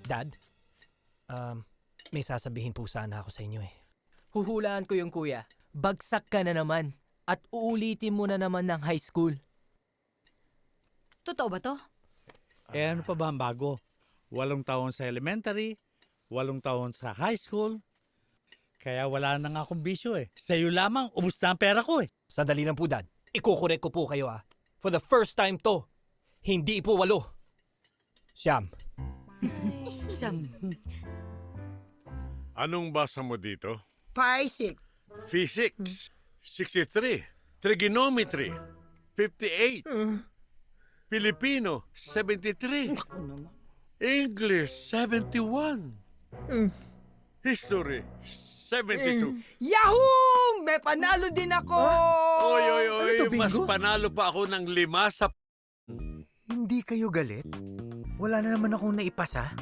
Dad, may sasabihin po sana ako sa inyo eh. Huhulaan ko yung kuya. Bagsak ka na naman. At uulitin mo na naman ng high school. Totoo ba to? Ano pa ba ang bago? 8 taon sa elementary, 8 taon sa high school. Kaya wala na nga akong bisyo eh. Sa'yo lamang, ubus na ang pera ko eh. Sandali lang po, Dad. Ikukorek ko po kayo For the first time to, hindi po 8. Siyam. Siyam. Anong basa mo dito? Paisik. Physics, 63. Trigonometry, 58. Filipino, 73. English, 71. History, 72. Yahoo! May panalo din ako! Oy, mas panalo pa ako ng 5 sa... Hindi kayo galit? Wala na naman akong naipasa.